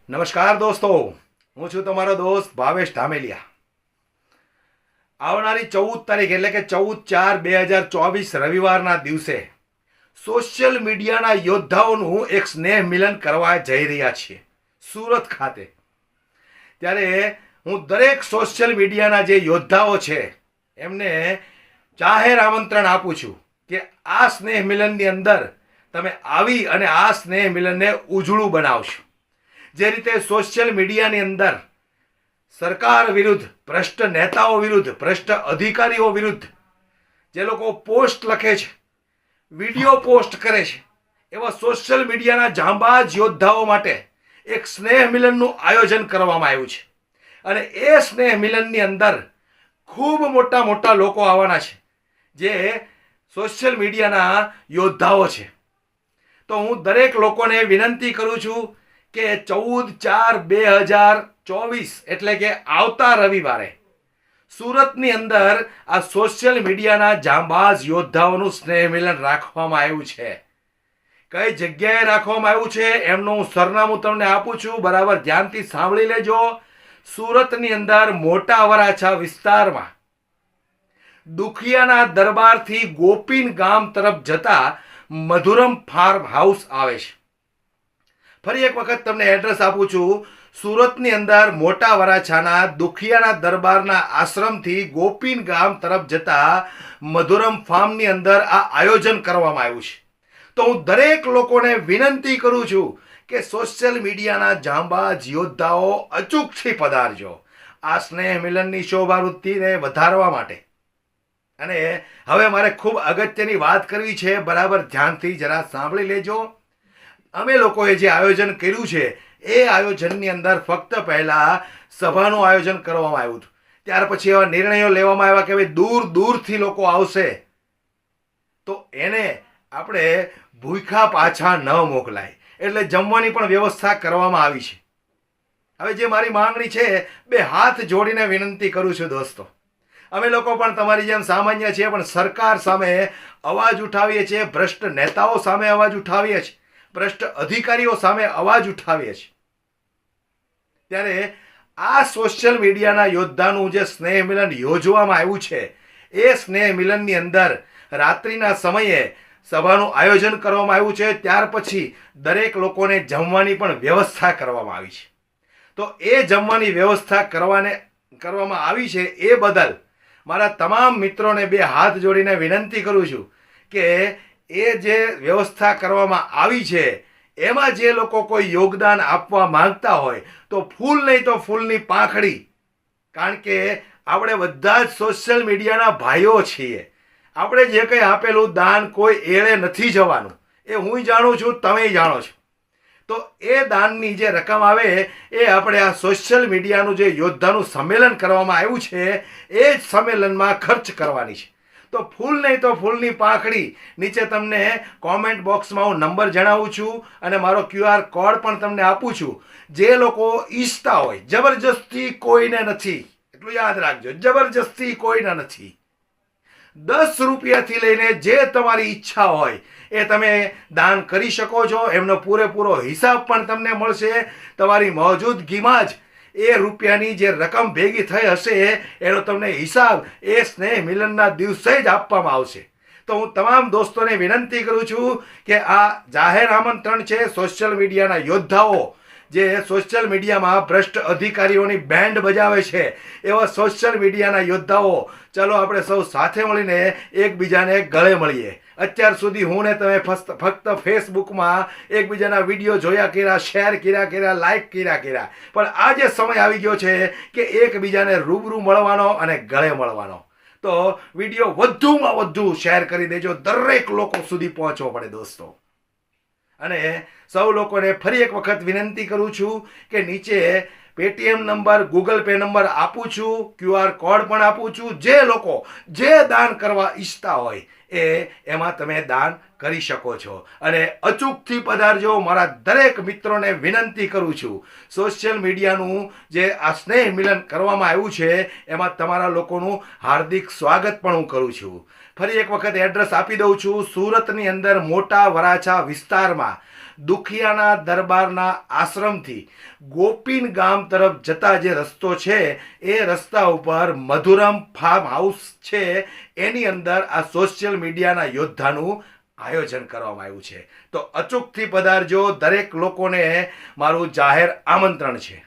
નમસ્કાર દોસ્તો, હું છું તમારો દોસ્ત ભાવેશ ધામેલિયા. આવનારી 14 તારીખ એટલે કે 14/4/2024 રવિવારના દિવસે સોશિયલ મીડિયાના યોદ્ધાઓનું એક સ્નેહ મિલન કરવા જઈ રહ્યા છીએ સુરત ખાતે. ત્યારે હું દરેક સોશિયલ મીડિયાના જે યોદ્ધાઓ છે એમને જાહેર આમંત્રણ આપું છું કે આ સ્નેહ મિલનની અંદર તમે આવી અને આ સ્નેહ મિલનને ઉજળું બનાવશો. જે રીતે સોશિયલ મીડિયાની અંદર સરકાર વિરુદ્ધ, ભ્રષ્ટ નેતાઓ વિરુદ્ધ, ભ્રષ્ટ અધિકારીઓ વિરુદ્ધ જે લોકો પોસ્ટ લખે છે, વિડીયો પોસ્ટ કરે છે, એવા સોશિયલ મીડિયાના જાંબાજ યોદ્ધાઓ માટે એક સ્નેહ મિલનનું આયોજન કરવામાં આવ્યું છે. અને એ સ્નેહ મિલનની અંદર ખૂબ મોટા મોટા લોકો આવવાના છે જે સોશિયલ મીડિયાના યોદ્ધાઓ છે. તો હું દરેક લોકોને વિનંતી કરું છું કે 14/4/2024 એટલે કે આવતા રવિવારે સુરતની અંદર આ સોશિયલ મીડિયાના જાંબાજ યોદ્ધાઓનું સ્નેહ મિલન રાખવામાં આવ્યું છે. કઈ જગ્યાએ રાખવામાં આવ્યું છે એમનું હું સરનામું તમને આપું છું, બરાબર ધ્યાનથી સાંભળી લેજો. સુરતની અંદર મોટા વરાછા વિસ્તારમાં દુખિયાના દરબારથી ગોપીન ગામ તરફ જતા મધુરમ ફાર્મ હાઉસ આવે છે. ફરી એક વખત તમને એડ્રેસ આપું છું. સુરતની અંદર મોટા વરાછાના દુખિયાના દરબારના આશ્રમથી ગોપીન ગામ તરફ જતા મધુરમ ફાર્મની અંદર આ આયોજન કરવામાં આવ્યું છે. તો હું દરેક લોકોને વિનંતી કરું છું કે સોશિયલ મીડિયાના જાંબાજ યોદ્ધાઓ અચૂકથી પધારજો આ સ્નેહ મિલનની શોભાવૃત્તિને વધારવા માટે. અને હવે મારે ખૂબ અગત્યની વાત કરવી છે, બરાબર ધ્યાનથી જરા સાંભળી લેજો. અમે લોકોએ જે આયોજન કર્યું છે એ આયોજનની અંદર ફક્ત પહેલા સભાનું આયોજન કરવામાં આવ્યું હતું. ત્યાર પછી એવા નિર્ણયો લેવામાં આવ્યા કે ભાઈ દૂર દૂરથી લોકો આવશે તો એને આપણે ભૂખ્યા પાછા ન મોકલાય, એટલે જમવાની પણ વ્યવસ્થા કરવામાં આવી છે. હવે જે મારી માંગણી છે, બે હાથ જોડીને વિનંતી કરું છું દોસ્તો. અમે લોકો પણ તમારી જેમ સામાન્ય છીએ, પણ સરકાર સામે અવાજ ઉઠાવીએ છીએ, ભ્રષ્ટ નેતાઓ સામે અવાજ ઉઠાવીએ છીએ, ભ્રષ્ટ અધિકારીઓ સામે અવાજ ઉઠાવીએ છીએ. ત્યારે આ સોશિયલ મીડિયાના યોદ્ધાનું જે સ્નેહ મિલન યોજવામાં આવ્યું છે એ સ્નેહ મિલનની અંદર રાત્રિના સમયે સભાનું આયોજન કરવામાં આવ્યું છે. ત્યાર પછી દરેક લોકોને જમવાની પણ વ્યવસ્થા કરવામાં આવી છે. તો એ જમવાની વ્યવસ્થા કરવામાં આવી છે એ બદલ મારા તમામ મિત્રોને બે હાથ જોડીને વિનંતી કરું છું કે એ જે વ્યવસ્થા કરવામાં આવી છે એમાં જે લોકો કોઈ યોગદાન આપવા માંગતા હોય તો ફૂલ નહીં તો ફૂલની પાંખડી, કારણ કે આપણે બધા જ સોશિયલ મીડિયાના ભાઈઓ છીએ. આપણે જે કંઈ આપેલું દાન કોઈ એળે નથી જવાનું, એ હું જાણું છું, તમે જાણો છો. તો એ દાનની જે રકમ આવે એ આપણે આ સોશિયલ મીડિયાનું જે યોદ્ધાનું સંમેલન કરવામાં આવ્યું છે એ જ સંમેલનમાં ખર્ચ કરવાની છે. તો ફૂલ નહીં તો ફૂલની પાંખડી નીચે તમને કોમેન્ટ બોક્સમાં હું નંબર જણાવું છું અને મારો QR કોડ પણ તમને આપું છું. જે લોકો ઈચ્છતા હોય, જબરજસ્તી કોઈને નથી, એટલું યાદ રાખજો, જબરજસ્તી કોઈને નથી. 10 રૂપિયાથી લઈને જે તમારી ઈચ્છા હોય એ તમે દાન કરી શકો છો. એમનો પૂરેપૂરો હિસાબ પણ તમને મળશે. તમારી મોજૂદગીમાં જ એ રૂપિયાની જે રકમ ભેગી થઈ હશે એનો તમને હિસાબ એ સ્નેહ મિલનના દિવસે જ આપવામાં આવશે. તો હું તમામ દોસ્તોને વિનંતી કરું છું કે આ જાહેર આમંત્રણ છે. સોશિયલ મીડિયાના યોદ્ધાઓ જે સોશિયલ મીડિયામાં ભ્રષ્ટ અધિકારીઓની બેન્ડ બજાવે છે એવા સોશિયલ મીડિયાના યોદ્ધાઓ, ચલો આપણે સૌ સાથે મળીને એકબીજાને ગળે મળીએ. અત્યાર સુધી હું ને તમે ફક્ત ફેસબુકમાં એકબીજાના વિડીયો જોયા કર્યા, શેર કર્યા, લાઈક કર્યા, પણ આજે સમય આવી ગયો છે કે એકબીજાને રૂબરૂ મળવાનો અને ગળે મળવાનો. તો વિડીયો વધુમાં વધુ શેર કરી દેજો, દરેક લોકો સુધી પહોંચવો પડે દોસ્તો. અને સૌ લોકોને ફરી એક વખત વિનંતી કરું છું કે નીચે Paytm number, Google pay number આપું છું, QR કોડ પણ આપું છું. જે લોકો જે દાન કરવા ઈચ્છતા હોય એમાં તમે દાન કરી શકો છો. અને અચૂકથી પધારજો. મારા દરેક મિત્રોને વિનંતી કરું છું, સોશિયલ મીડિયાનું જે આ સ્નેહ મિલન કરવામાં આવ્યું છે એમાં તમારા લોકોનું હાર્દિક સ્વાગત પણ હું કરું છું. ફરી એક વખત એડ્રેસ આપી દઉં છું. સુરતની અંદર મોટા વરાછા વિસ્તારમાં દુખિયાના દરબારના આશ્રમથી ગોપીન ગામ તરફ જતા જે રસ્તો છે એ રસ્તા ઉપર મધુરમ ફાર્મ હાઉસ છે, એની અંદર આ સોશિયલ મીડિયાના યોદ્ધાનું આયોજન કરવામાં આવ્યું છે. તો અચૂકથી પધારજો. દરેક લોકોને મારું જાહેર આમંત્રણ છે.